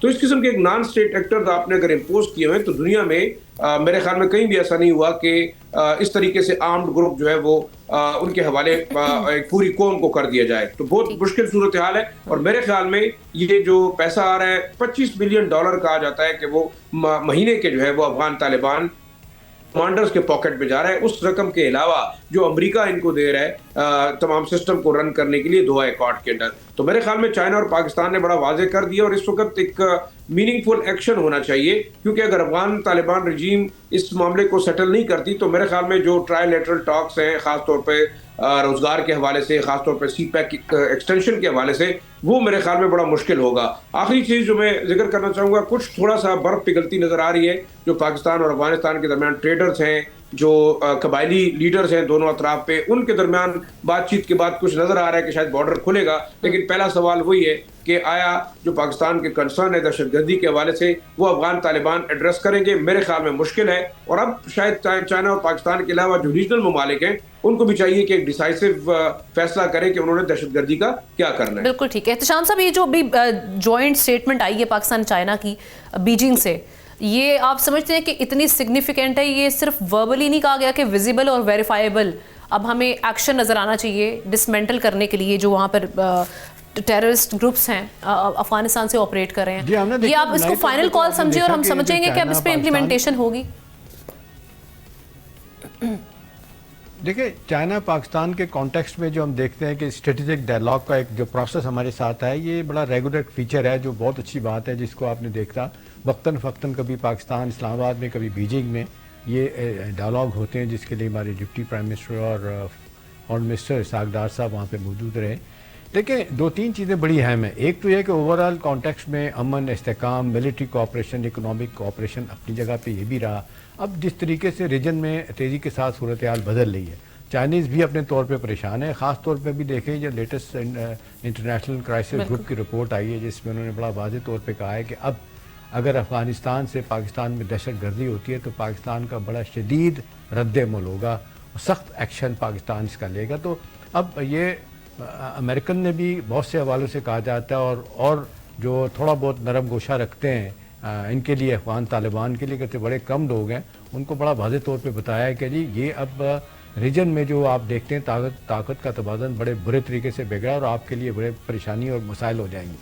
تو اس قسم کے ایک نان اسٹیٹ ایکٹر آپ نے اگر امپوز کیے ہوئے تو دنیا میں میرے خیال میں کہیں بھی ایسا نہیں ہوا کہ اس طریقے سے آرمڈ گروپ جو ہے وہ ان کے حوالے ایک پوری قوم کو کر دیا جائے. تو بہت مشکل صورتحال ہے. اور میرے خیال میں یہ جو پیسہ آ رہا ہے $25 بلین کہا جاتا ہے کہ وہ مہینے کے جو ہے وہ افغان طالبان کمانڈرز کے پاکٹ میں جا رہا ہے, اس رقم کے علاوہ جو امریکہ ان کو دے رہا ہے تمام سسٹم کو رن کرنے کے لیے دوحہ ایکارڈ کے اندر. تو میرے خیال میں چائنا اور پاکستان نے بڑا واضح کر دیا, اور اس وقت ایک میننگ فل ایکشن ہونا چاہیے, کیونکہ اگر افغان طالبان رجیم اس معاملے کو سیٹل نہیں کرتی تو میرے خیال میں جو ٹرائی لیٹرل ٹاکس ہیں خاص طور پہ روزگار کے حوالے سے, خاص طور پہ سی پیک ایکسٹینشن کے حوالے سے, وہ میرے خیال میں بڑا مشکل ہوگا. آخری چیز جو میں ذکر کرنا چاہوں گا, کچھ تھوڑا سا برف پگھلتی نظر آ رہی ہے جو پاکستان اور افغانستان کے درمیان ٹریڈرز ہیں, جو قبائلی لیڈرز ہیں دونوں اطراف پہ, ان کے درمیان بات چیت کے بعد کچھ نظر آ رہا ہے کہ شاید بارڈر کھلے گا. لیکن پہلا سوال وہی ہے کہ آیا جو پاکستان کے کنسرن ہے دہشت گردی کے حوالے سے وہ افغان طالبان ایڈریس کریں گے؟ میرے خیال میں مشکل ہے. اور اب شاید چائنا اور پاکستان کے علاوہ جو ریجنل ممالک ہیں ان کو بھی چاہیے کہ ایک ڈیسائسو فیصلہ کریں کہ انہوں نے دہشت گردی کا کیا کرنا ہے. بالکل ٹھیک ہے. احتشام صاحب, یہ جو ابھی جوائنٹ اسٹیٹمنٹ آئی ہے پاکستان چائنا کی بیجنگ سے, یہ آپ سمجھتے ہیں کہ اتنی سگنیفیکینٹ ہے؟ یہ صرف وربلی نہیں کہا گیا کہ ویزیبل اور ویریفائیبل, اب ہمیں ایکشن نظر آنا چاہیے ڈسمینٹل کرنے کے لیے جو وہاں پر ٹیررسٹ گروپس ہیں افغانستان سے آپریٹ کر رہے ہیں. یہ آپ اس کو فائنل کال سمجھیں اور ہم سمجھیں گے کہ اب اس پہ امپلیمنٹیشن ہوگی. دیکھیں, چائنا پاکستان کے کانٹیکسٹ میں جو ہم دیکھتے ہیں کہ اسٹریٹجک ڈائلاگ کا ایک جو پروسیس ہمارے ساتھ ہے, یہ بڑا ریگولر فیچر ہے جو بہت اچھی بات ہے, جس کو آپ نے دیکھا وقتاً فوقتاً کبھی پاکستان اسلام آباد میں کبھی بیجنگ میں یہ ڈائلاگ ہوتے ہیں, جس کے لیے ہمارے ڈپٹی پرائم منسٹر اور فارن منسٹر اسحاق ڈار صاحب وہاں پہ موجود رہے. دیکھیں, دو تین چیزیں بڑی اہم ہیں. ایک تو یہ کہ اوور آل کانٹیکسٹ میں امن, استحکام, ملٹری کوآپریشن, اکنامک کوآپریشن اپنی جگہ پہ یہ بھی رہا. اب جس طریقے سے ریجن میں تیزی کے ساتھ صورتحال بدل رہی ہے, چائنیز بھی اپنے طور پہ پریشان ہے. خاص طور پہ بھی دیکھیں جو لیٹسٹ انٹرنیشنل کرائسس گروپ کی رپورٹ آئی ہے, جس میں انہوں نے بڑا واضح طور پہ کہا ہے کہ اب اگر افغانستان سے پاکستان میں دہشت گردی ہوتی ہے تو پاکستان کا بڑا شدید رد عمل ہوگا, سخت ایکشن پاکستان اس کا لے گا. تو اب یہ امریکن نے بھی بہت سے حوالوں سے کہا جاتا ہے, اور جو تھوڑا بہت نرم گوشہ رکھتے ہیں ان کے لیے, افغان طالبان کے لیے, کہتے بڑے کم لوگ ہیں, ان کو بڑا واضح طور پہ بتایا ہے کہ جی یہ اب ریجن میں جو آپ دیکھتے ہیں طاقت کا توازن بڑے برے طریقے سے بگڑا اور آپ کے لیے بڑے پریشانی اور مسائل ہو جائیں گے.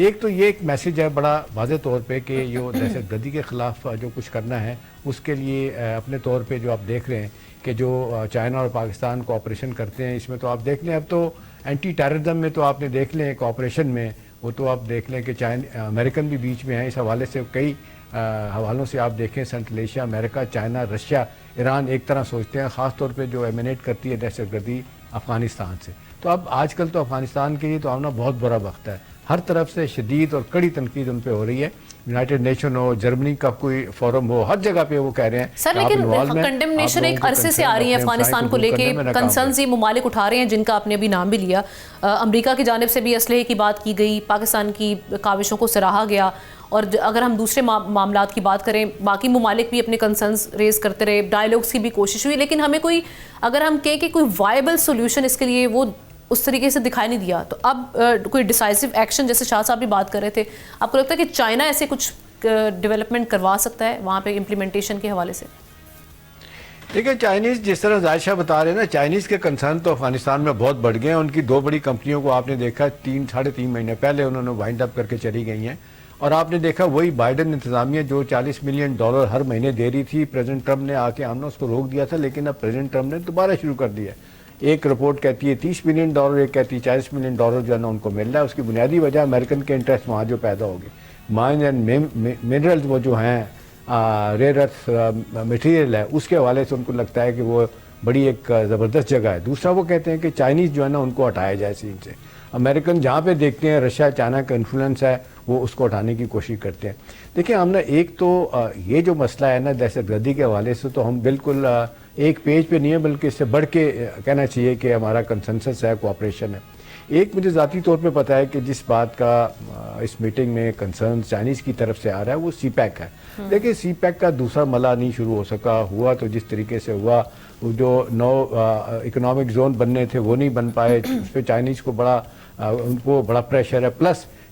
ایک تو یہ ایک میسیج ہے بڑا واضح طور پہ کہ یہ دہشت گردی کے خلاف جو کچھ کرنا ہے اس کے لیے اپنے طور پہ جو آپ دیکھ رہے ہیں کہ جو چائنا اور پاکستان کوآپریشن کرتے ہیں, اس میں تو آپ دیکھ لیں اب تو اینٹی ٹیررزم میں تو آپ نے دیکھ لیں کوآپریشن میں, وہ تو آپ دیکھ لیں کہ امریکن بھی بیچ میں ہیں. اس حوالے سے کئی حوالوں سے آپ دیکھیں سینٹرل ایشیا, امریکہ, چائنا, رشیا, ایران ایک طرح سوچتے ہیں, خاص طور پہ جو ایمینیٹ کرتی ہے دہشت گردی افغانستان سے. تو اب آج کل تو افغانستان کے لیے تو آنا بہت برا وقت ہے. ہر طرف سے شدید اور کڑی تنقید ان پہ ہو رہی ہے. یونائٹڈ نیشن ہو, جرمنی کا کوئی فورم ہو, ہر جگہ پہ وہ کہہ رہے ہیں سر, لیکن کنڈمنیشن ایک عرصے سے آ رہی ہے افغانستان کو لے کے, کنسرنز یہ ممالک اٹھا رہے ہیں جن کا آپ نے ابھی نام بھی لیا. امریکہ کی جانب سے بھی اسلحے کی بات کی گئی, پاکستان کی کاوشوں کو سراہا گیا, اور اگر ہم دوسرے معاملات کی بات کریں باقی ممالک بھی اپنے کنسرنز ریز کرتے رہے, ڈائیلاگس کی بھی کوشش ہوئی, لیکن ہمیں کوئی, اگر ہم کہیں کہ کوئی وائبل سولوشن اس کے لیے وہ اس طریقے سے دکھائی نہیں دیا. تو اب کوئی ڈیسائسو ایکشن, جیسے شاہ صاحب بھی بات کر رہے تھے, آپ کو لگتا ہے کہ چائنا ایسے کچھ ڈیولپمنٹ کروا سکتا ہے وہاں پہ امپلیمنٹیشن کے حوالے سے؟ دیکھیں, چائنیز جس طرح زاہد شاہ بتا رہے ہیں نا, چائنیز کے کنسرن تو افغانستان میں بہت بڑھ گئے ہیں. ان کی دو بڑی کمپنیوں کو آپ نے دیکھا 3-3.5 مہینے پہلے انہوں نے وائنڈ اپ کر کے چلی گئی ہیں, اور آپ نے دیکھا وہی بائیڈن انتظامیہ جو $40 ملین ہر مہینے دے رہی تھی, پریزیڈنٹ ٹرمپ نے آ کے آمنا اس کو روک دیا تھا, لیکن اب پریزیڈنٹ ٹرمپ نے دوبارہ شروع کر دیا. ایک رپورٹ کہتی ہے $30 ملین, ایک کہتی ہے $40 ملین جو ہے نا ان کو مل رہا ہے. اس کی بنیادی وجہ امریکن کے انٹرسٹ وہاں جو پیدا ہوگی, مائن اینڈ منرلز وہ جو ہیں ریئر ارتھ مٹیریل ہے, اس کے حوالے سے ان کو لگتا ہے کہ وہ بڑی ایک زبردست جگہ ہے. دوسرا وہ کہتے ہیں کہ چائنیز جو ہے نا ان کو ہٹایا جائے سین سے. امریکن جہاں پہ دیکھتے ہیں رشیا چائنا کا انفلوئنس ہے وہ اس کو ہٹانے کی کوشش کرتے ہیں. دیکھیں, ہم نے ایک تو یہ جو مسئلہ ہے نا دہشت گردی کے حوالے سے, تو ہم بالکل ایک پیج پہ نہیں ہے بلکہ اس سے بڑھ کے کہنا چاہیے کہ ہمارا کنسنسس ہے, کوآپریشن ہے. ایک مجھے ذاتی طور پہ پتہ ہے کہ جس بات کا اس میٹنگ میں کنسرن چائنیز کی طرف سے آ رہا ہے وہ سی پیک ہے. دیکھیں, سی پیک کا دوسرا مرحلہ نہیں شروع ہو سکا, ہوا تو جس طریقے سے ہوا, جو 9 اکنامک زون بننے تھے وہ نہیں بن پائے, اس پہ چائنیز کو ان کو بڑا پریشر ہے. پلس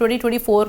2024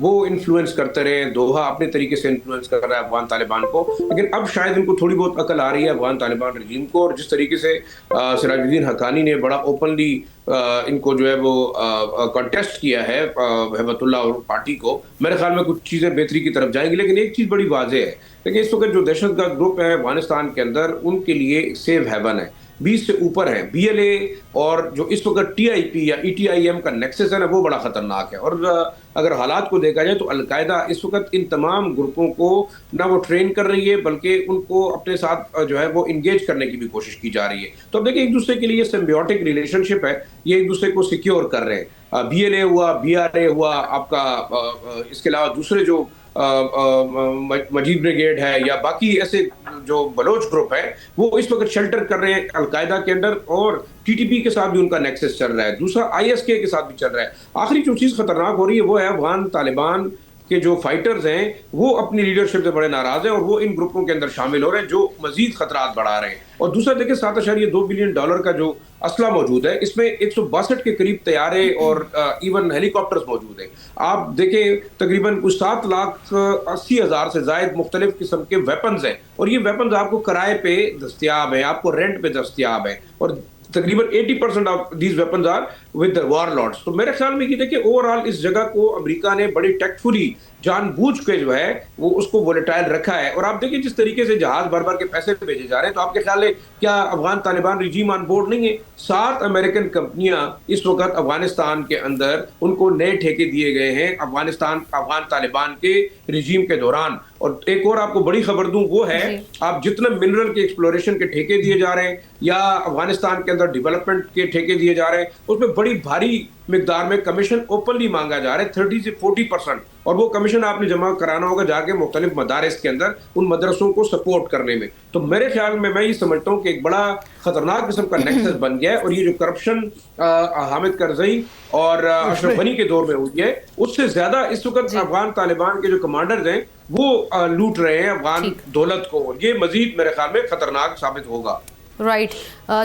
وہ انفلوئنس کرتے رہے. دوحہ اپنے طریقے سے انفلوئنس کر رہا ہے افغان طالبان کو, لیکن اب شاید ان کو تھوڑی بہت عقل آ رہی ہے افغان طالبان رجیم کو, اور جس طریقے سے سراج الدین حقانی نے بڑا اوپنلی ان کو جو ہے وہ کنٹیسٹ کیا ہے ہیبت اللہ اور پارٹی کو, میرے خیال میں کچھ چیزیں بہتری کی طرف جائیں گی. لیکن ایک چیز بڑی واضح ہے, لیکن اس وقت جو دہشت گرد گروپ ہے افغانستان کے اندر, ان کے لیے سیف ہیون ہے, 20 سے اوپر ہیں. بی ایل اے اور جو اس وقت ٹی آئی پی یا ای ٹی آئی ایم کا نیکسس ہے نا, وہ بڑا خطرناک ہے. اور اگر حالات کو دیکھا جائے تو القاعدہ اس وقت ان تمام گروپوں کو نہ وہ ٹرین کر رہی ہے, بلکہ ان کو اپنے ساتھ جو ہے وہ انگیج کرنے کی بھی کوشش کی جا رہی ہے. تو اب دیکھیں ایک دوسرے کے لیے سمبیوٹک ریلیشن شپ ہے, یہ ایک دوسرے کو سیکیور کر رہے ہیں. بی ایل اے ہوا, بی آر اے ہوا آپ کا, اس کے علاوہ دوسرے جو مجید بریگیڈ ہے یا باقی ایسے جو بلوچ گروپ ہے, وہ اس وقت شیلٹر کر رہے ہیں القاعدہ کے اندر, اور ٹی ٹی پی کے ساتھ بھی ان کا نیکسس چل رہا ہے, دوسرا آئی ایس کے ساتھ بھی چل رہا ہے. آخری جو چیز خطرناک ہو رہی ہے وہ ہے افغان طالبان کے جو فائٹرز ہیں وہ اپنی لیڈرشپ سے بڑے ناراض ہیں, اور وہ ان گروپوں کے اندر شامل ہو رہے ہیں جو مزید خطرات بڑھا رہے ہیں. اور دوسرا دیکھیں $7.2 بلین کا جو اسلحہ موجود ہے, اس میں 162 کے قریب طیارے اور ایون ہیلی کاپٹرز موجود ہیں. آپ دیکھیں تقریباً کچھ 7,80,000 سے زائد مختلف قسم کے ویپنز ہیں, اور یہ ویپنز آپ کو کرائے پہ دستیاب ہیں, آپ کو رینٹ پہ دستیاب ہیں, اور تقریباً 80% of these weapons are with warlords. تو میرے خیال میں یہ دیکھیں اوور آل اس جگہ کو امریکہ نے بڑی ٹیکٹفلی جان بوجھ کے جو ہے وہ اس کو وولیٹائل رکھا ہے. اور آپ دیکھیں جس طریقے سے جہاز بھر بھر کے پیسے بھیجے جا رہے ہیں, تو آپ کے خیال ہے کیا افغان طالبان رجیم آن بورڈ نہیں ہے؟ 7 امریکن کمپنیاں اس وقت افغانستان کے اندر ان کو نئے ٹھیکے دیے گئے ہیں افغان طالبان کے رجیم کے دوران. اور ایک اور آپ کو بڑی خبر دوں, وہ ہے آپ جتنے منرل کے ایکسپلوریشن کے ٹھیکے دیے جا رہے ہیں یا افغانستان کے اندر ڈیولپمنٹ کے ٹھیکے دیے جا رہے ہیں, اس میں بڑی بھاری مقدار میں کمیشن اوپنلی مانگا جا رہا ہے, 30 سے 40%. اور وہ کمیشن آپ نے جمع کرانا ہوگا جا کے مختلف مدارس کے اندر ان مدرسوں کو سپورٹ کرنے میں. تو میرے خیال میں یہ سمجھتا ہوں کہ ایک بڑا خطرناک قسم کا نیکسس بن گیا ہے, اور یہ جو کرپشن حامد کرزئی اور اشرف غنی کے دور میں ہوئی ہے, اس سے زیادہ اس وقت افغان طالبان کے جو کمانڈرز ہیں وہ لوٹ رہے ہیں افغان دولت کو. یہ مزید میرے خیال میں خطرناک ثابت ہوگا. رائٹ,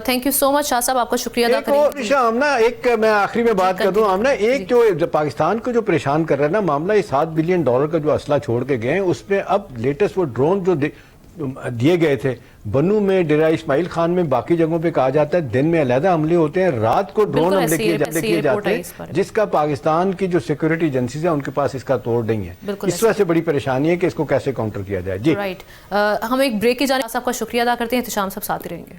تھینک یو سو مچ شاہ صاحب, آپ کا شکریہ ادا کریں. آمنہ ایک میں آخری میں بات کر دوں, آمنہ ایک جو پاکستان کو جو پریشان کر رہا ہے نا معاملہ, یہ $7 بلین کا جو اسلحہ چھوڑ کے گئے ہیں, اس میں اب لیٹسٹ وہ ڈرون جو دیے گئے تھے بنو میں, ڈیرہ اسماعیل خان میں, باقی جگہوں پہ کہا جاتا ہے دن میں علیحدہ حملے ہوتے ہیں, رات کو ڈرون حملے کیے جاتے ہیں, جس کا پاکستان کی جو سیکورٹی ایجنسیز ہیں ان کے پاس اس کا توڑ نہیں ہے. اس وجہ سے بڑی پریشانی ہے کہ اس کو کیسے کاؤنٹر کیا جائے. جی رائٹ, ہم ایک بریک کی جانب آپ کا شکریہ ادا کرتے ہیں. احتشام صاحب ساتھ رہیں گے.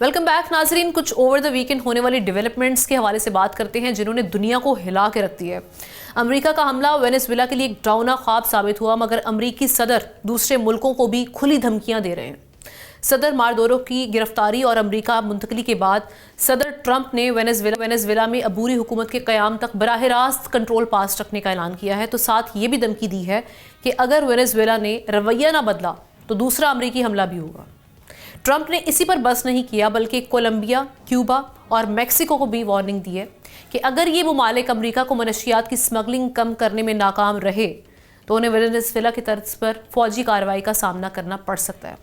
ویلکم بیک ناظرین. کچھ اوور دا ویکینڈ ہونے والی ڈیولپمنٹس کے حوالے سے بات کرتے ہیں جنہوں نے دنیا کو ہلا کے رکھ دی ہے. امریکہ کا حملہ وینزویلا کے لیے ایک ڈراؤنا خواب ثابت ہوا, مگر امریکی صدر دوسرے ملکوں کو بھی کھلی دھمکیاں دے رہے ہیں. صدر ماردورو کی گرفتاری اور امریکہ منتقلی کے بعد صدر ٹرمپ نے وینزویلا میں عبوری حکومت کے قیام تک براہ راست کنٹرول پاس رکھنے کا اعلان کیا ہے. تو ساتھ یہ بھی دھمکی دی ہے کہ اگر وینزویلا نے رویہ نہ بدلا تو دوسرا امریکی حملہ بھی ہوگا. ٹرمپ نے اسی پر بس نہیں کیا بلکہ کولمبیا, کیوبا اور میکسیکو کو بھی وارننگ دی ہے کہ اگر یہ ممالک امریکہ کو منشیات کی سمگلنگ کم کرنے میں ناکام رہے تو انہیں وینزویلا کی طرز پر فوجی کارروائی کا سامنا کرنا پڑ سکتا ہے.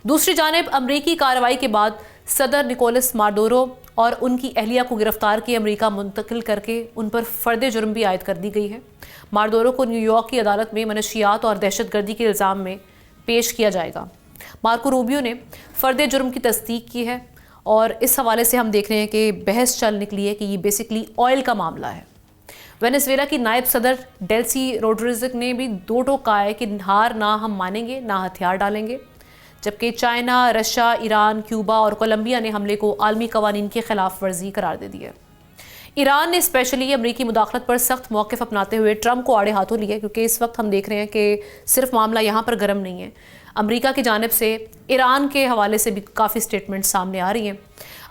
دوسری جانب امریکی کارروائی کے بعد صدر نکولس ماڈورو اور ان کی اہلیہ کو گرفتار کے امریکہ منتقل کر کے ان پر فرد جرم بھی عائد کر دی گئی ہے. ماڈورو کو نیو یارک کی عدالت میں منشیات اور دہشت گردی کے الزام میں پیش کیا جائے گا. مارکو روبیو نے فرد جرم کی تصدیق کی ہے, اور اس حوالے سے ہم دیکھ رہے ہیں کہ بحث چل نکلی ہے کہ یہ بیسکلی آئل کا معاملہ ہے. وینزویلا کی نائب صدر ڈیلسی روڈریگز نے بھی دو ٹوک کہا ہے کہ ہار نہ ہم مانیں گے نہ ہتھیار ڈالیں گے, جبکہ چائنا, رشیا, ایران, کیوبا اور کولمبیا نے حملے کو عالمی قوانین کی خلاف ورزی قرار دے دی ہے. ایران نے اسپیشلی امریکی مداخلت پر سخت موقف اپناتے ہوئے ٹرمپ کو آڑے ہاتھوں لیا, کیونکہ اس وقت ہم دیکھ رہے ہیں کہ صرف معاملہ یہاں پر گرم نہیں ہے. امریکہ کی جانب سے ایران کے حوالے سے بھی کافی سٹیٹمنٹ سامنے آ رہی ہیں.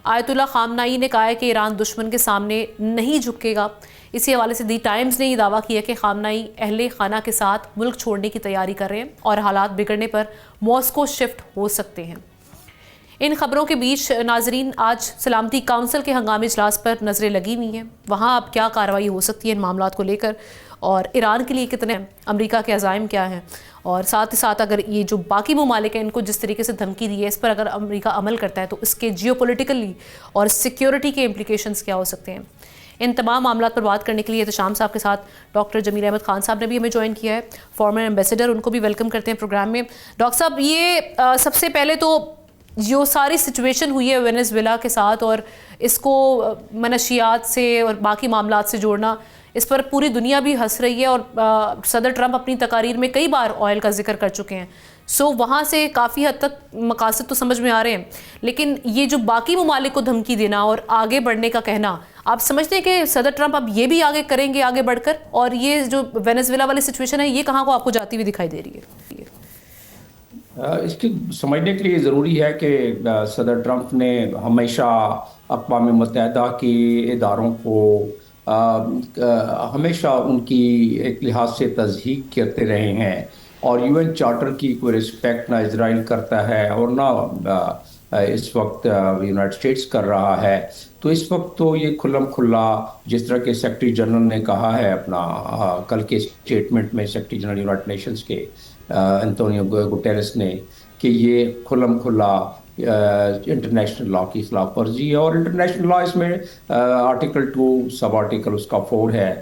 آیت اللہ خامنائی نے کہا ہے کہ ایران دشمن کے سامنے نہیں جھکے گا. اسی حوالے سے دی ٹائمز نے یہ دعویٰ کیا کہ خامنائی اہل خانہ کے ساتھ ملک چھوڑنے کی تیاری کر رہے ہیں اور حالات بگڑنے پر ماسکو شفٹ ہو سکتے ہیں. ان خبروں کے بیچ ناظرین, آج سلامتی کونسل کے ہنگامی اجلاس پر نظریں لگی ہوئی ہیں. وہاں اب کیا کارروائی ہو سکتی ہے ان معاملات کو لے کر, اور ایران کے لیے کتنے ہیں، امریکہ کے عزائم کیا ہیں، اور ساتھ ہی ساتھ اگر یہ جو باقی ممالک ہیں ان کو جس طریقے سے دھمکی دی ہے اس پر اگر امریکہ عمل کرتا ہے تو اس کے جیو پولیٹیکلی اور سیکیورٹی کے امپلیکیشنز کیا ہو سکتے ہیں. ان تمام معاملات پر بات کرنے کے لیے احتشام صاحب کے ساتھ ڈاکٹر جمیل احمد خان صاحب نے بھی ہمیں جوائن کیا ہے، فارمر ایمبیسیڈر، ان کو بھی ویلکم کرتے ہیں پروگرام میں. ڈاکٹر صاحب، یہ سب سے پہلے تو جو ساری سچویشن ہوئی ہے وینیزویلا کے ساتھ اور اس کو منشیات سے اور باقی معاملات سے جوڑنا، اس پر پوری دنیا بھی ہنس رہی ہے اور صدر ٹرمپ اپنی تقاریر میں کئی بار آئل کا ذکر کر چکے ہیں. وہاں سے کافی حد تک مقاصد تو سمجھ میں آ رہے ہیں، لیکن یہ جو باقی ممالک کو دھمکی دینا اور آگے بڑھنے کا کہنا، آپ سمجھتے ہیں کہ صدر ٹرمپ اب یہ بھی آگے کریں گے آگے بڑھ کر، اور یہ جو وینیزویلا والی سچویشن ہے یہ کہاں کو آپ کو جاتی ہوئی دکھائی دے رہی ہے؟ اس کی سمجھنے کے لیے ضروری ہے کہ صدر ٹرمپ نے ہمیشہ اقوام متحدہ کے اداروں کو ہمیشہ ان کی ایک لحاظ سے تصدیق کرتے رہے ہیں، اور یو این چارٹر کی کوئی رسپیکٹ نہ اسرائیل کرتا ہے اور نہ اس وقت یونائٹڈ اسٹیٹس کر رہا ہے. تو اس وقت تو یہ کھلم کھلا، جس طرح کہ سیکرٹری جنرل نے کہا ہے اپنا کل کے اسٹیٹمنٹ میں، سیکرٹری جنرل یونائٹڈ نیشنز کے انتونیو گوٹیرس نے، کہ یہ کھلم کھلا انٹرنیشنل لا کی خلاف ورزی ہے. اور انٹرنیشنل لا اس میں آرٹیکل 2 سب آرٹیکل اس کا 4 ہے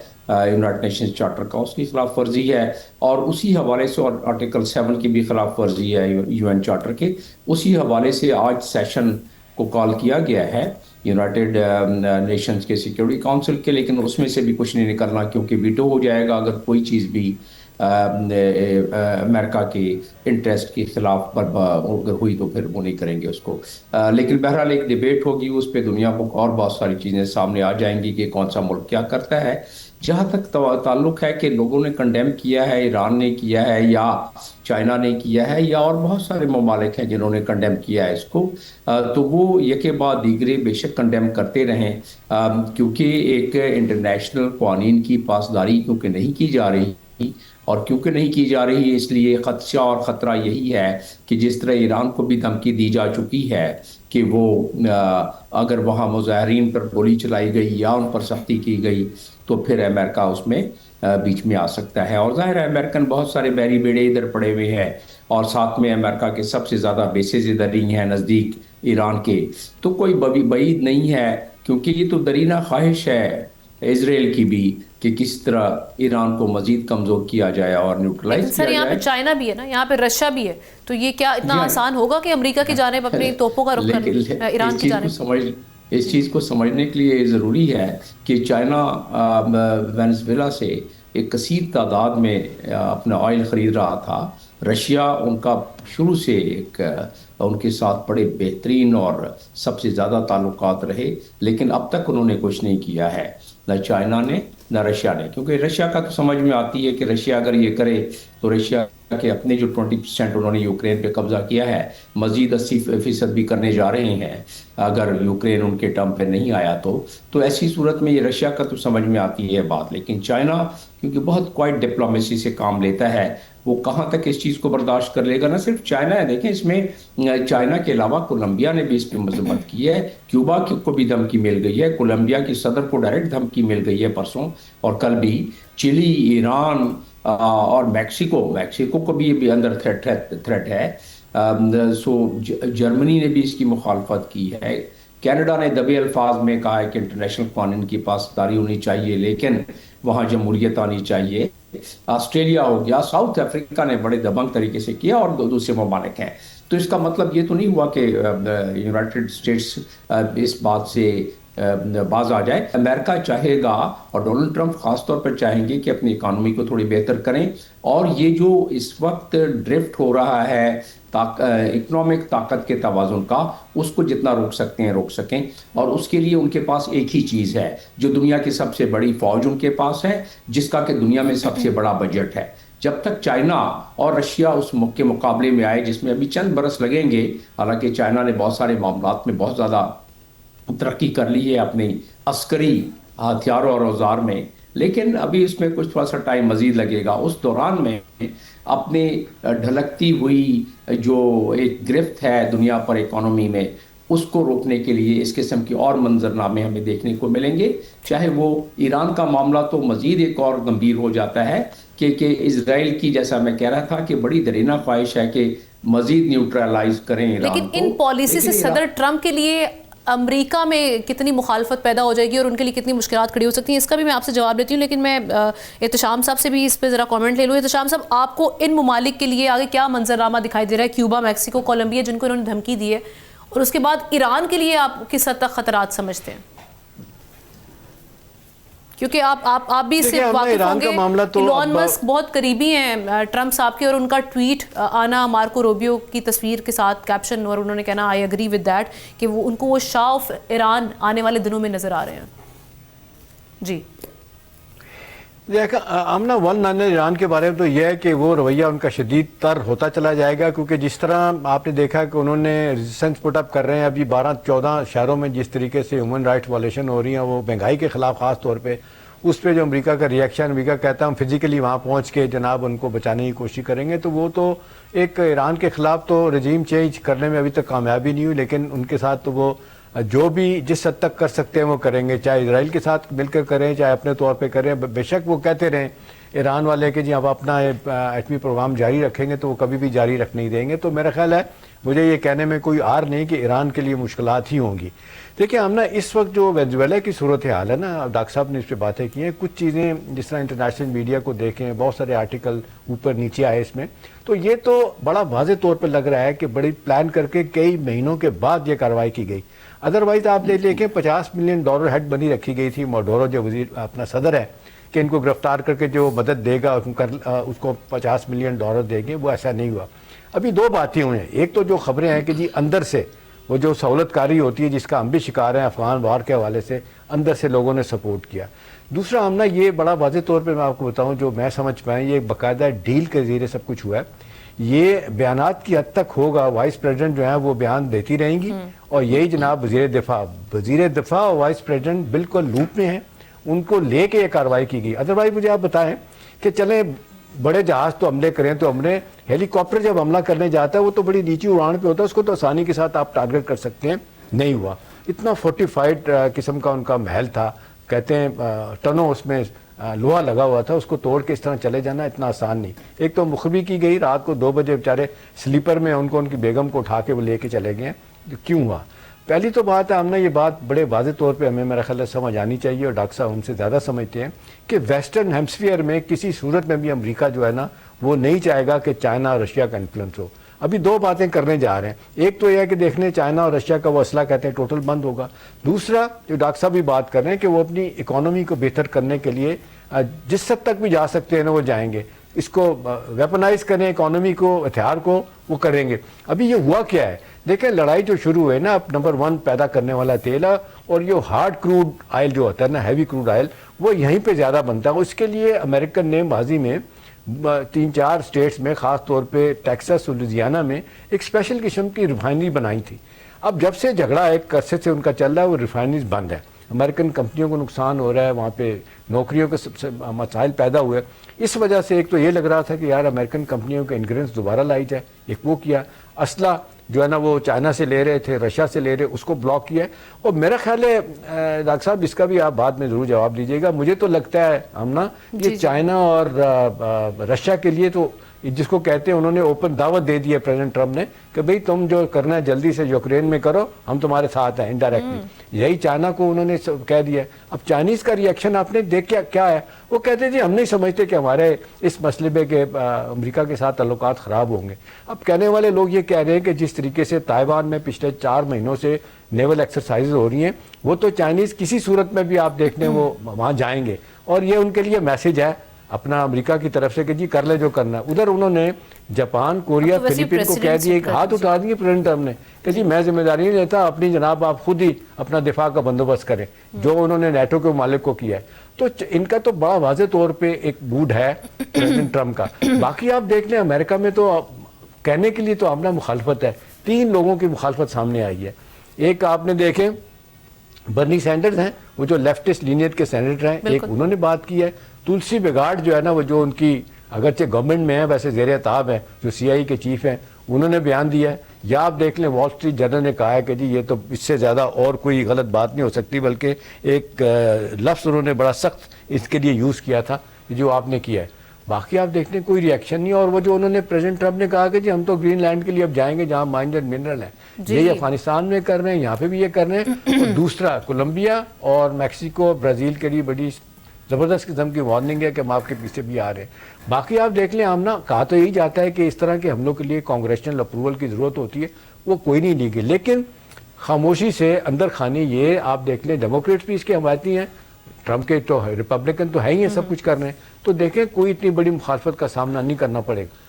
یونائٹڈ نیشنز چارٹر کا، اس کی خلاف ورزی ہے. اور اسی حوالے سے، اور آرٹیکل 7 کی بھی خلاف ورزی ہے یو این چارٹر کے، اسی حوالے سے آج سیشن کو کال کیا گیا ہے یونائٹڈ نیشنز کے سیکیورٹی کونسل کے، لیکن اس میں سے بھی کچھ نہیں نکلنا کیونکہ ویٹو ہو جائے گا اگر کوئی چیز بھی امریکہ کے انٹرسٹ کے خلاف اگر ہوئی تو پھر وہ نہیں کریں گے اس کو. لیکن بہرحال ایک ڈیبیٹ ہوگی، اس پہ دنیا کو اور بہت ساری چیزیں سامنے آ جائیں گی کہ کون سا ملک کیا کرتا ہے. جہاں تک تعلق ہے کہ لوگوں نے کنڈیم کیا ہے، ایران نے کیا ہے یا چائنا نے کیا ہے یا اور بہت سارے ممالک ہیں جنہوں نے کنڈیم کیا ہے اس کو، تو وہ یکے بعد دیگرے بے شک کنڈیم کرتے رہیں، کیونکہ ایک انٹرنیشنل قوانین کی پاسداری کیونکہ نہیں کی جا رہی، اور کیونکہ نہیں کی جا رہی اس لیے خدشہ اور خطرہ یہی ہے کہ جس طرح ایران کو بھی دھمکی دی جا چکی ہے کہ وہ اگر وہاں مظاہرین پر گولی چلائی گئی یا ان پر سختی کی گئی تو پھر امریکہ اس میں بیچ میں آ سکتا ہے. اور ظاہر ہے امریکن بہت سارے بحری بیڑے ادھر پڑے ہوئے ہیں، اور ساتھ میں امریکہ کے سب سے زیادہ بیسز ادھر ہی ہیں نزدیک ایران کے. تو کوئی بعید نہیں ہے، کیونکہ یہ تو درینہ خواہش ہے اسرائیل کی بھی کہ کس طرح ایران کو مزید کمزور کیا جائے اور نیوٹرلائز کیا جائے. سر، یہاں پہ چائنا بھی ہے نا، یہاں پہ رشیا بھی ہے، تو یہ کیا اتنا آسان ہوگا کہ امریکہ کی جانب اپنی توپوں کا رخ کر ایران کی جانب؟ اس چیز کو سمجھنے کے لیے ضروری ہے کہ چائنا وینیزویلا سے ایک کثیر تعداد میں اپنا آئل خرید رہا تھا. رشیا ان کا شروع سے ایک ان کے ساتھ بڑے بہترین اور سب سے زیادہ تعلقات رہے، لیکن اب تک انہوں نے کچھ نہیں کیا ہے، نہ چائنا نے نہ رشیا نے. کیونکہ رشیا کا تو سمجھ میں آتی ہے کہ رشیا اگر یہ کرے تو رشیا کے اپنے جو 20% انہوں نے یوکرین پہ قبضہ کیا ہے، مزید 80% بھی کرنے جا رہے ہیں اگر یوکرین ان کے ٹرم پہ نہیں آیا تو ایسی صورت میں یہ رشیا کا تو سمجھ میں آتی ہے بات. لیکن چائنا کیونکہ بہت کوائٹ ڈپلومیسی سے کام لیتا ہے، وہ کہاں تک اس چیز کو برداشت کر لے گا. نہ صرف چائنا ہے، دیکھیں اس میں چائنا کے علاوہ کولمبیا نے بھی اس پہ مذمت کی ہے، کیوبا کو بھی دھمکی مل گئی ہے، کولمبیا کی صدر کو ڈائریکٹ دھمکی مل گئی ہے پرسوں اور کل بھی. چلی، ایران اور میکسیکو کو بھی اندر تھریٹ ہے. جرمنی نے بھی اس کی مخالفت کی ہے. کینیڈا نے دبے الفاظ میں کہا ہے کہ انٹرنیشنل قوانین کی پاسداری ہونی چاہیے لیکن وہاں جمہوریت آنی چاہیے. آسٹریلیا ہو گیا، ساؤتھ افریقہ نے بڑے دبنگ طریقے سے کیا، اور دوسرے ممالک ہیں. تو اس کا مطلب یہ تو نہیں ہوا کہ یونائٹڈ اسٹیٹس اس بات سے باز آ جائے. امریکہ چاہے گا اور ڈونلڈ ٹرمپ خاص طور پر چاہیں گے کہ اپنی اکانومی کو تھوڑی بہتر کریں، اور یہ جو اس وقت ڈرفٹ ہو رہا ہے اکنامک طاقت کے توازن کا، اس کو جتنا روک سکتے ہیں روک سکیں. اور اس کے لیے ان کے پاس ایک ہی چیز ہے جو دنیا کی سب سے بڑی فوج ان کے پاس ہے، جس کا کہ دنیا میں سب سے بڑا بجٹ ہے. جب تک چائنا اور رشیا اس کے مقابلے میں آئے، جس میں ابھی چند برس لگیں گے، حالانکہ چائنا نے بہت سارے معاملات میں بہت زیادہ ترقی کر لی ہے اپنی عسکری ہتھیاروں اور اوزار میں، لیکن ابھی اس میں کچھ تھوڑا سا ٹائم مزید لگے گا. اس دوران میں اپنے ڈھلکتی ہوئی جو ایک گرفت ہے دنیا پر اکانومی میں، اس کو روکنے کے لیے اس قسم کے اور منظرنامے ہمیں دیکھنے کو ملیں گے. چاہے وہ ایران کا معاملہ تو مزید ایک اور گمبھیر ہو جاتا ہے کہ اسرائیل کی، جیسا میں کہہ رہا تھا، کہ بڑی درینہ خواہش ہے کہ مزید نیوٹرلائز کریں ایران کو. لیکن ان پالیسی سے صدر ٹرمپ کے لیے امریکہ میں کتنی مخالفت پیدا ہو جائے گی اور ان کے لیے کتنی مشکلات کھڑی ہو سکتی ہیں، اس کا بھی میں آپ سے جواب لیتی ہوں. لیکن میں احتشام صاحب سے بھی اس پہ ذرا کامنٹ لے لوں. احتشام صاحب، آپ کو ان ممالک کے لیے آگے کیا منظرنامہ دکھائی دے رہا ہے؟ کیوبا، میکسیکو، کولمبیا، جن کو انہوں نے دھمکی دی ہے، اور اس کے بعد ایران کے لیے آپ کس حد تک خطرات سمجھتے ہیں؟ کیونکہ آپ بھی اس سے واقف ہوں گے. ایلون مسک بہت قریبی ہیں ٹرمپ صاحب کے، اور ان کا ٹویٹ آنا مارکو روبیو کی تصویر کے ساتھ کیپشن، اور انہوں نے کہنا آئی اگری ود دیٹ، کہ وہ ان کو وہ شاہ آف ایران آنے والے دنوں میں نظر آ رہے ہیں. جی دیکھا آمنہ ون لائنر ایران کے بارے میں تو یہ ہے کہ وہ رویہ ان کا شدید تر ہوتا چلا جائے گا، کیونکہ جس طرح آپ نے دیکھا کہ انہوں نے ریزسٹنس پٹ اپ کر رہے ہیں ابھی 12-14 شہروں میں، جس طریقے سے ہیومن رائٹس وائلیشن ہو رہی ہیں وہ مہنگائی کے خلاف، خاص طور پہ اس پہ جو امریکہ کا ریئیکشن، امریکہ کہتا ہے ہم فزیکلی وہاں پہنچ کے جناب ان کو بچانے کی کوشش کریں گے. تو وہ تو ایک ایران کے خلاف تو رجیم چینج کرنے میں ابھی تک کامیابی نہیں ہوئی، لیکن ان کے ساتھ تو وہ جو بھی جس حد تک کر سکتے ہیں وہ کریں گے، چاہے اسرائیل کے ساتھ مل کر کریں چاہے اپنے طور پہ کریں. بے شک وہ کہتے رہیں ایران والے کہ جی اب اپنا ایٹمی پروگرام جاری رکھیں گے تو وہ کبھی بھی جاری رکھ نہیں دیں گے. تو میرا خیال ہے مجھے یہ کہنے میں کوئی عار نہیں کہ ایران کے لیے مشکلات ہی ہوں گی. دیکھیں ہم نا اس وقت جو وینزویلا کی صورتحال ہے نا، ڈاکٹر صاحب نے اس پہ باتیں کی ہیں، کچھ چیزیں جس طرح انٹرنیشنل میڈیا کو دیکھیں، بہت سارے آرٹیکل اوپر نیچے آئے اس میں، تو یہ تو بڑا واضح طور پہ لگ رہا ہے کہ بڑی پلان کر کے کئی مہینوں کے بعد یہ کارروائی کی گئی. ادروائز آپ دیکھیں $50 ملین ہیڈ بنی رکھی گئی تھی، موڈورو جو وزیر اپنا صدر ہے، کہ ان کو گرفتار کر کے جو مدد دے گا اس کو $50 ملین دیں گے. وہ ایسا نہیں ہوا. ابھی دو باتیں ہوئی ہیں. ایک تو جو خبریں ہیں کہ جی اندر سے وہ جو سہولت کاری ہوتی ہے جس کا ہم بھی شکار ہیں افغان وار کے حوالے سے، اندر سے لوگوں نے سپورٹ کیا. دوسرا ہم نا یہ بڑا واضح طور پہ میں آپ کو بتاؤں جو میں سمجھ پائیں، یہ باقاعدہ ڈیل کے ذریعے سب کچھ ہوا ہے. یہ بیانات کی حد تک ہوگا، وائس پریزیڈنٹ جو ہیں وہ بیان دیتی رہیں گی، اور یہی جناب وزیر دفاع اور وائس پریزیڈنٹ بالکل لوپ میں ہیں، ان کو لے کے یہ کارروائی کی گئی. ادروائز مجھے آپ بتائیں کہ چلیں بڑے جہاز تو حملے کریں تو ہمیں ہیلی کاپٹر جب حملہ کرنے جاتا ہے وہ تو بڑی نیچی اڑان پہ ہوتا ہے، اس کو تو آسانی کے ساتھ آپ ٹارگٹ کر سکتے ہیں. نہیں ہوا. اتنا فورٹیفائڈ قسم کا ان کا محل تھا، کہتے ہیں ٹنوں اس میں لوہا لگا ہوا تھا، اس کو توڑ کے اس طرح چلے جانا اتنا آسان نہیں. ایک تو مخبی کی گئی رات کو 2 بجے، بیچارے سلیپر میں ان کی بیگم کو اٹھا کے وہ لے کے چلے گئے. کیوں ہوا؟ پہلی تو بات ہے ہم نے یہ بات بڑے واضح طور پہ ہمیں میرا خیال ہے سمجھ آنی چاہیے، اور ڈاکٹر صاحب ہم سے زیادہ سمجھتے ہیں کہ ویسٹرن ہیمسفیئر میں کسی صورت میں بھی امریکہ جو ہے نا وہ نہیں چاہے گا کہ چائنا اور رشیا کا انفلوئنس ہو. ابھی 2 باتیں کرنے جا رہے ہیں. ایک تو یہ ہے کہ دیکھنے چائنا اور رشیا کا وہ اسلحہ کہتے ہیں ٹوٹل بند ہوگا. دوسرا جو ڈاکٹر صاحب بھی بات کر رہے ہیں کہ وہ اپنی اکانومی کو بہتر کرنے کے لیے جس حد تک بھی جا سکتے ہیں نا وہ جائیں گے، اس کو ویپنائز کریں، اکانومی کو، ہتھیار کو وہ کریں گے. ابھی یہ ہوا کیا ہے دیکھیں، لڑائی جو شروع ہے نا، اب نمبر 1 پیدا کرنے والا تیل ہے، اور یہ ہارڈ کروڈ آئل جو ہوتا ہے نا، ہیوی کروڈ آئل، وہ یہیں پہ زیادہ بنتا ہے. اس کے لیے امریکن نے ماضی میں 3-4 اسٹیٹس میں، خاص طور پہ ٹیکساس اور لوزیانہ میں ایک اسپیشل قسم کی ریفائنری بنائی تھی. اب جب سے جھگڑا ایک عرصے سے ان کا چل رہا ہے، وہ ریفائنریز بند ہے. امریکن کمپنیوں کو نقصان ہو رہا ہے، وہاں پہ نوکریوں کے مسائل پیدا ہوئے. اس وجہ سے ایک تو یہ لگ رہا تھا کہ یار امریکن کمپنیوں کے انگریڈینٹس دوبارہ لائی جائے. ایک وہ کیا. اسلحہ جو ہے نا وہ چائنا سے لے رہے تھے، رشیا سے لے رہے، اس کو بلاک کیا. اور میرا خیال ہے ڈاکٹر صاحب اس کا بھی آپ بعد میں ضرور جواب دیجیے گا. مجھے تو لگتا ہے ہم نا یہ چائنا اور رشیا کے لیے تو جس کو کہتے ہیں انہوں نے اوپن دعوت دے دی ہے پریزیڈنٹ ٹرمپ نے کہ بھئی تم جو کرنا ہے جلدی سے یوکرین میں کرو، ہم تمہارے ساتھ ہیں انڈائریکٹلی. یہی چائنا کو انہوں نے کہہ دیا ہے. اب چائنیز کا ریئیکشن آپ نے دیکھ کیا ہے، وہ کہتے ہیں جی ہم نہیں سمجھتے کہ ہمارے اس مسئلے پہ کہ امریکہ کے ساتھ تعلقات خراب ہوں گے. اب کہنے والے لوگ یہ کہہ رہے ہیں کہ جس طریقے سے تائیوان میں پچھلے 4 مہینوں سے نیول ایکسرسائز ہو رہی ہیں، وہ تو چائنیز کسی صورت میں بھی آپ دیکھنے وہ وہاں جائیں گے. اور یہ ان کے لیے میسج ہے اپنا امریکہ کی طرف سے کہ جی کر لے جو کرنا. ادھر انہوں نے جاپان، کوریا، فلیپین کو کہہ دیا، ایک ہاتھ اٹھا دیے پریزیڈنٹ ٹرمپ نے کہ جی میں ذمہ داری نہیں لیتا، اپنی جناب آپ خود ہی اپنا دفاع کا بندوبست کریں، جو انہوں نے نیٹو کے ممالک کو کیا ہے. تو ان کا تو بڑا واضح طور پہ ایک موڈ ہے پریزیڈنٹ ٹرمپ کا. باقی آپ دیکھ لیں امریکہ میں تو کہنے کے لیے تو اپنا مخالفت ہے. 3 لوگوں کی مخالفت سامنے آئی ہے. ایک آپ نے دیکھیں برنی سینڈرز ہیں، وہ جو لیفٹسٹ لینیت کے سینیٹر ہیں، ایک انہوں نے بات کی ہے. تلسی بگاڑ جو ہے نا وہ جو ان کی اگرچہ گورنمنٹ میں ہے ویسے زیر اطاعت ہیں، جو سی آئی کے چیف ہیں، انہوں نے بیان دیا ہے، یا آپ دیکھ لیں وال اسٹریٹ جرنل نے کہا ہے کہ جی یہ تو اس سے زیادہ اور کوئی غلط بات نہیں ہو سکتی، بلکہ ایک لفظ انہوں نے بڑا سخت اس کے لیے یوز کیا تھا جو آپ نے کیا ہے۔ باقی آپ دیکھتے ہیں کوئی ری ایکشن نہیں، اور وہ جو انہوں نے پریزیڈنٹ ٹرمپ نے کہا کہ جی ہم تو گرین لینڈ کے لیے اب جائیں گے جہاں مائنز اینڈ منرل ہیں، یہی افغانستان میں کر رہے ہیں، یہاں پہ بھی یہ کر رہے ہیں۔ اور دوسرا کولمبیا اور میکسیکو برازیل کے لیے بڑی زبردست قسم کی وارننگ ہے کہ ہم آپ کے پیچھے بھی آ رہے ہیں۔ باقی آپ دیکھ لیں آمنا کہا تو یہی جاتا ہے کہ اس طرح کے حملوں کے لیے کانگریشنل اپروول کی ضرورت ہوتی ہے، وہ کوئی نہیں لی گئی، لیکن خاموشی سے اندر خانے یہ آپ دیکھ لیں ڈیموکریٹس بھی اس کے حمایتی ہیں، ٹرمپ کے تو ریپبلکن تو ہے ہی ہیں، سب کچھ کر رہے ہیں، تو دیکھیں کوئی اتنی بڑی مخالفت کا سامنا نہیں کرنا پڑے گا،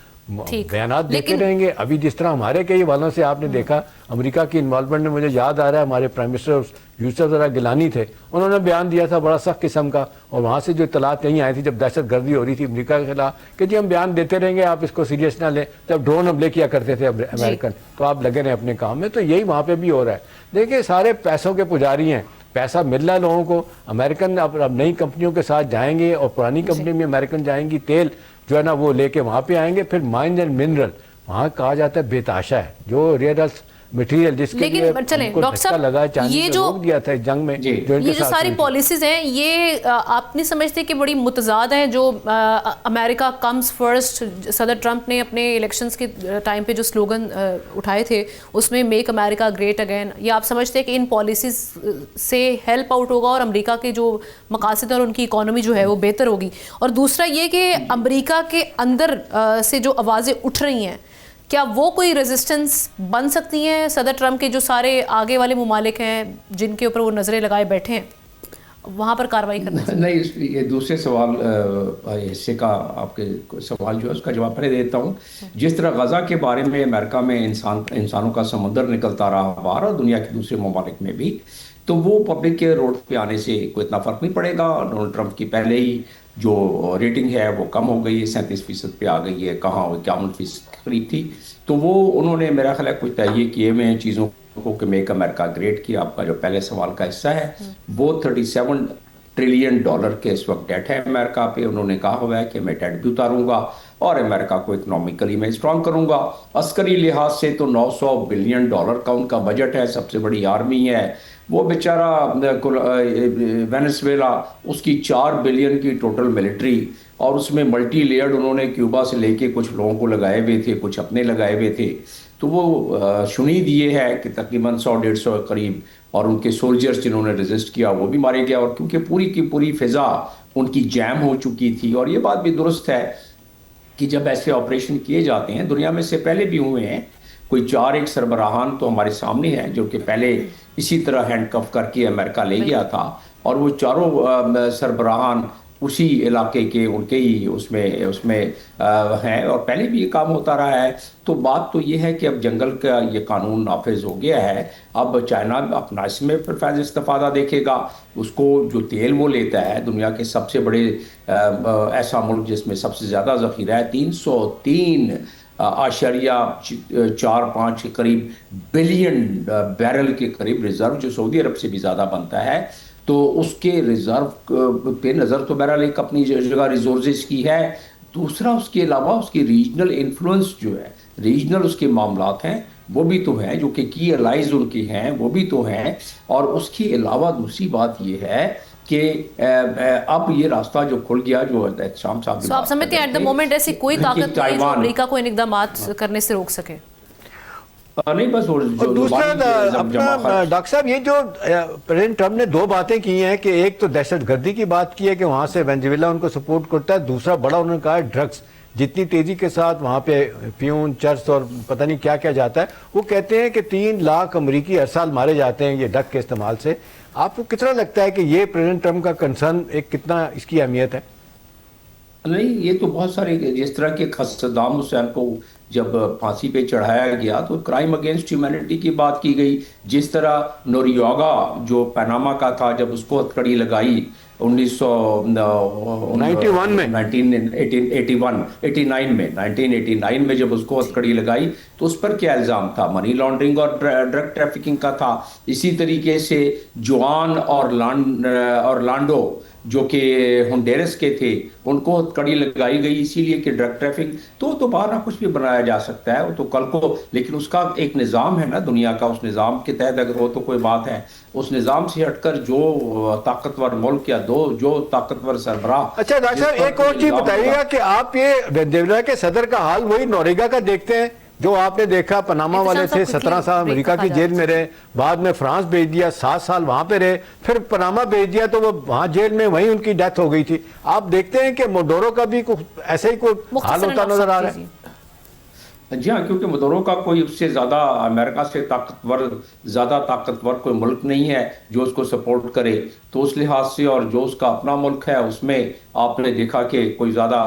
بیانات دیتے رہیں گے۔ ابھی جس طرح ہمارے کئی والوں سے آپ نے دیکھا امریکہ کی انوالومنٹ میں، مجھے یاد آ رہا ہے ہمارے پرائم منسٹر یوسف ذرا گیلانی تھے، انہوں نے بیان دیا تھا بڑا سخت قسم کا، اور وہاں سے جو اطلاعات یہیں آئی تھی جب دہشت گردی ہو رہی تھی امریکہ کے خلاف کہ جی ہم بیان دیتے رہیں گے، آپ اس کو سیریس نہ لیں، جب ڈرون حملے کیا کرتے تھے امریکن تو آپ لگے رہے اپنے کام میں، تو یہی وہاں پہ بھی ہو رہا ہے۔ دیکھیں سارے پیسوں کے پجاری ہیں، پیسہ مل رہا ہے لوگوں کو، امریکن اب نئی کمپنیوں کے ساتھ جائیں گے اور پرانی کمپنی میں امریکن جائیں گی، تیل جو ہے نا وہ لے کے وہاں پہ آئیں گے، پھر مائنز اینڈ منرل وہاں کہا جاتا ہے بے تحاشا ہے، جو ریئر ارتھ مٹیریل جس کے لیے چلیں ڈاکٹر صاحب یہ جو روک دیا تھا اس جنگ میں، یہ جو ساری پالیسیز ہیں یہ آپ نہیں سمجھتے کہ بڑی متضاد ہیں؟ جو امریکہ کمز فرسٹ صدر ٹرمپ نے اپنے الیکشنز کے ٹائم پہ جو سلوگن اٹھائے تھے اس میں میک امریکہ گریٹ اگین، یہ آپ سمجھتے ہیں کہ ان پالیسیز سے ہیلپ آؤٹ ہوگا اور امریکہ کے جو مقاصد اور ان کی اکانومی جو ہے وہ بہتر ہوگی؟ اور دوسرا یہ کہ امریکہ کے اندر سے جو آوازیں اٹھ رہی ہیں کیا وہ کوئی ریزسٹنس بن سکتی ہیں صدر ٹرمپ کے جو سارے آگے والے ممالک ہیں جن کے اوپر وہ نظریں لگائے بیٹھے ہیں وہاں پر کارروائی کرنا چاہیے؟ نہیں، یہ دوسرے سوال حصے کا آپ کے سوال جو ہے اس کا جواب پہلے دیتا ہوں۔ جس طرح غزہ کے بارے میں امریکہ میں انسانوں کا سمندر نکلتا رہا باہر اور دنیا کے دوسرے ممالک میں بھی، تو وہ پبلک کے روڈ پہ آنے سے کوئی اتنا فرق نہیں پڑے گا۔ ڈونلڈ ٹرمپ کی پہلے ہی جو ریٹنگ ہے وہ کم ہو گئی ہے، 37% پہ آ گئی ہے، کہاں 51% قریب تھی، تو وہ انہوں نے میرا خیال ہے کچھ تہیے کیے ہوئے ہیں چیزوں کو کہ میک امریکہ گریٹ کی۔ آپ کا جو پہلے سوال کا حصہ ہے وہ $37 ٹریلین کے اس وقت ڈیٹ ہے امریکہ پہ، انہوں نے کہا ہوا ہے کہ میں ڈیٹ بھی اتاروں گا اور امریکہ کو اکنامکلی میں اسٹرانگ کروں گا۔ عسکری لحاظ سے تو $900 بلین کا ان کا بجٹ ہے، سب سے بڑی آرمی ہے۔ وہ بیچارہ وینیزویلا، اس کی 4 بلین کی ٹوٹل ملٹری، اور اس میں ملٹی لیئرڈ انہوں نے کیوبا سے لے کے کچھ لوگوں کو لگائے ہوئے تھے، کچھ اپنے لگائے ہوئے تھے، تو وہ شنید یہ ہے کہ تقریباً 100-150 قریب، اور ان کے سولجرز جنہوں نے ریزسٹ کیا وہ بھی مارے گیا، اور کیونکہ پوری کی پوری فضا ان کی جیم ہو چکی تھی۔ اور یہ بات بھی درست ہے کہ جب ایسے آپریشن کیے جاتے ہیں، دنیا میں سے پہلے بھی ہوئے ہیں، کوئی 4 ایک سربراہان تو ہمارے سامنے ہیں جو کہ پہلے اسی طرح ہینڈ کف کر کے امریکہ لے گیا تھا، اور وہ چاروں سربراہان اسی علاقے کے ان کے ہی اس میں ہیں، اور پہلے بھی یہ کام ہوتا رہا ہے۔ تو بات تو یہ ہے کہ اب جنگل کا یہ قانون نافذ ہو گیا ہے، اب چائنا اپنا اس میں فیض استفادہ دیکھے گا۔ اس کو جو تیل وہ لیتا ہے، دنیا کے سب سے بڑے ایسا ملک جس میں سب سے زیادہ ذخیرہ ہے، 303.45 کے قریب بلین بیرل کے قریب ریزرو، جو سعودی عرب سے بھی زیادہ بنتا ہے، تو اس کے ریزرو پہ نظر تو بہرحال ایک اپنی جگہ ریزورسز کی ہے، دوسرا اس کے علاوہ اس کی ریجنل انفلوئنس جو ہے، ریجنل اس کے معاملات ہیں وہ بھی تو ہیں، جو کہ کی الائز ان کی ہیں وہ بھی تو ہیں، اور اس کے علاوہ دوسری بات یہ ہے کہ اب یہ راستہ جو کھل گیا جو احتشام صاحب، آپ سمجھتے ہیں ایٹ دا مومنٹ ایسی کوئی طاقت نہیں جو امریکہ کو ان اقدامات کرنے سے روک سکے؟ نہیں، بس دوسرا ڈاکٹر صاحب یہ جو پریزیڈنٹ ٹرمپ نے 2 باتیں کی ہیں کہ ایک تو دہشت گردی کی بات کی ہے کہ وہاں سے وینزویلا ان کو سپورٹ کرتا ہے، دوسرا بڑا انہوں نے کہا ہے ڈرگس جتنی تیزی کے ساتھ وہاں پہ پیون، چرس اور پتہ نہیں کیا کیا جاتا ہے، وہ کہتے ہیں کہ 3 لاکھ امریکی ہر سال مارے جاتے ہیں یہ ڈرگ کے استعمال سے۔ آپ کو کتنا لگتا ہے کہ یہ پریزیڈنٹ ٹرمپ کا کنسرن ایک کتنا اس کی اہمیت ہے؟ نہیں، یہ تو بہت سارے، جس طرح کے صدام حسین کو جب پھانسی پہ چڑھایا گیا تو کرائم اگینسٹ ہیومینٹی کی بات کی گئی، جس طرح نوریاگا جو پیناما کا تھا جب اس کو ہتھکڑی لگائی 1989 میں جب اس کو ہتھکڑی لگائی تو اس پر کیا الزام تھا؟ منی لانڈرنگ اور ڈرگ ٹریفکنگ کا تھا۔ اسی طریقے سے جوان اور لانڈو جو کہ ہونڈیرس کے تھے ان کو کڑی لگائی گئی اسی لیے کہ ڈرگ ٹریفک تو دوبارہ کچھ بھی بنایا جا سکتا ہے وہ تو کل کو، لیکن اس کا ایک نظام ہے نا دنیا کا، اس نظام کے تحت اگر ہو تو کوئی بات ہے، اس نظام سے ہٹ کر جو طاقتور ملک یا جو طاقتور سربراہ. اچھا ڈاکٹر صاحب ایک اور چیز بتائیے گا کہ آپ یہ وینزویلا کے صدر کا حال وہی نوریگا کا دیکھتے ہیں جو آپ نے دیکھا پاناما والے تھے 17 سال امریکہ کی جیل میں رہے، بعد میں فرانس بھیج دیا 7 سال وہاں پہ رہے، پھر پاناما بھیج دیا تو وہ وہاں جیل میں وہیں ان کی ڈیتھ ہو گئی تھی. آپ دیکھتے ہیں کہ موڈورو کا بھی ایسے ہی کوئی حال ہوتا نظر آ رہا ہے؟ جی ہاں، کیونکہ مدورو کا کوئی اس سے زیادہ امریکہ سے زیادہ طاقتور کوئی ملک نہیں ہے جو اس کو سپورٹ کرے، تو اس لحاظ سے اور جو اس کا اپنا ملک ہے اس میں آپ نے دیکھا کہ کوئی زیادہ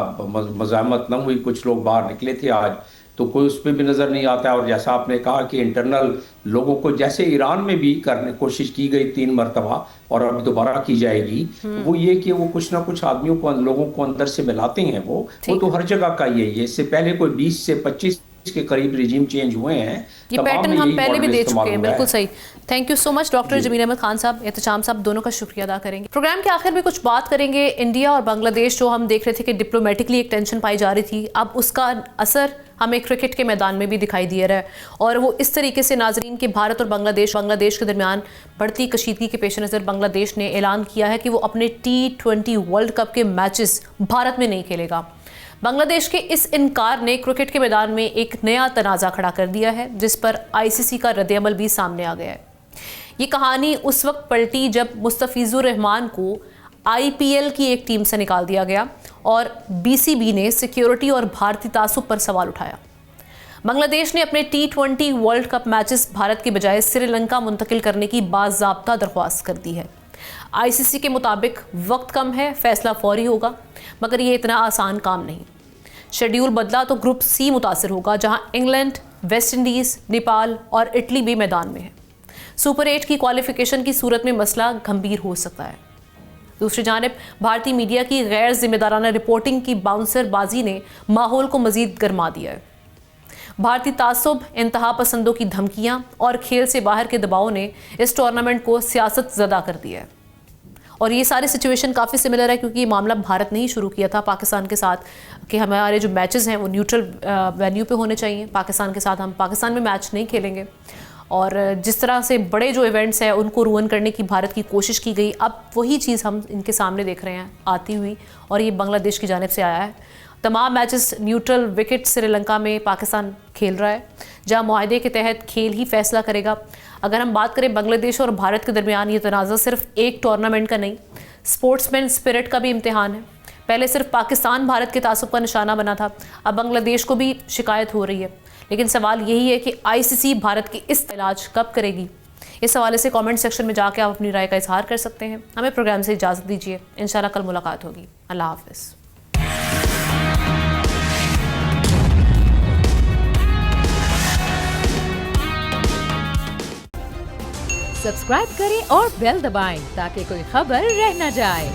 مزاحمت نہ ہوئی، کچھ لوگ باہر نکلے تھے آج تو کوئی اس پہ بھی نظر نہیں آتا ہے. اور جیسا آپ نے کہا کہ انٹرنل لوگوں کو جیسے ایران میں بھی کرنے کوشش کی گئی 3 مرتبہ اور اب دوبارہ کی جائے گی، وہ یہ کہ وہ کچھ نہ کچھ آدمیوں کو لوگوں کو اندر سے ملاتے ہیں، وہ تو ہر جگہ کا یہ ہے. اس سے پہلے کوئی 20 سے 25 کے قریب رجیم چینج ہوئے ہیں، یہ پیٹرن ہم پہلے بھی دے چکے ہیں. بالکل صحیح. Thank you so much doctor Jamil Ahmed Khan sahib, Ehtesham صاحب، دونوں کا شکریہ ادا کریں گے. پروگرام کے آخر میں کچھ بات کریں گے انڈیا اور بنگلہ دیش، جو ہم دیکھ رہے تھے کہ ڈپلومیٹکلی ایک ٹینشن پائی جا رہی تھی، اب اس کا اثر ہمیں کرکٹ کے میدان میں بھی دکھائی دے رہا ہے. اور وہ اس طریقے سے ناظرین کہ بھارت اور بنگلہ دیش کے درمیان بڑھتی کشیدگی کے پیش نظر بنگلہ دیش نے اعلان کیا ہے کہ وہ اپنے T20 ورلڈ کپ کے میچز بھارت میں نہیں کھیلے گا. بنگلہ دیش کے اس انکار نے کرکٹ کے میدان میں ایک نیا تنازع کھڑا کر دیا ہے، جس پر ICC کا رد عمل بھی سامنے آ گیا ہے. یہ کہانی اس وقت پلٹی جب مستفیض الرحمان کو IPL کی ایک ٹیم سے نکال دیا گیا اور BCB نے سیکیورٹی اور بھارتی تعصب پر سوال اٹھایا. بنگلہ دیش نے اپنے T20 world cup matches Bharat کے بجائے سری لنکا منتقل کرنے کی باضابطہ درخواست کر دی ہے. ICC کے مطابق وقت کم ہے، فیصلہ فوری ہوگا، مگر یہ اتنا آسان کام نہیں. شیڈیول بدلا تو گروپ C متاثر ہوگا، جہاں انگلینڈ، ویسٹ انڈیز، نیپال اور اٹلی بھی میدان میں ہے. سپر 8 کی کوالیفیکیشن کی صورت میں مسئلہ گھمبیر ہو سکتا ہے. دوسری جانب بھارتی میڈیا کی غیر ذمہ دارانہ رپورٹنگ کی باؤنسر بازی نے ماحول کو مزید گرما دیا ہے. بھارتی تعصب، انتہا پسندوں کی دھمکیاں اور کھیل سے باہر کے دباؤ نے اس ٹورنامنٹ کو سیاست زدہ کر دیا ہے. اور یہ ساری سچویشن کافی سملر ہے، کیونکہ یہ معاملہ بھارت نے ہی شروع کیا تھا پاکستان کے ساتھ کہ ہمارے جو میچز ہیں وہ نیوٹرل وینیو پہ ہونے چاہیے. پاکستان کے ساتھ ہم پاکستان میں میچ نہیں کھیلیں گے، اور جس طرح سے بڑے جو ایونٹس ہیں ان کو روئن کرنے کی بھارت کی کوشش کی گئی، اب وہی چیز ہم ان کے سامنے دیکھ رہے ہیں آتی ہوئی، اور یہ بنگلہ دیش کی جانب سے آیا ہے. تمام matches neutral wicket Sri Lanka میں پاکستان کھیل رہا ہے، جہاں معاہدے کے تحت کھیل ہی فیصلہ کرے گا. اگر ہم بات کریں بنگلہ دیش اور بھارت کے درمیان، یہ تنازع صرف ایک ٹورنامنٹ کا نہیں، اسپورٹس مین اسپرٹ کا بھی امتحان ہے. پہلے صرف پاکستان بھارت کے تعصب کا نشانہ بنا تھا، اب بنگلہ دیش کو بھی شکایت ہو رہی ہے. لیکن سوال یہی ہے کہ ICC بھارت کی اس علاج کب کرے گی؟ اس حوالے سے کامنٹ سیکشن میں جا کے آپ اپنی رائے کا اظہار کر سکتے ہیں. ہمیں پروگرام سے اجازت دیجیے، انشاءاللہ کل ملاقات ہوگی. اللہ حافظ. سبسکرائب کریں اور بیل دبائیں تاکہ کوئی خبر رہ نہ جائے.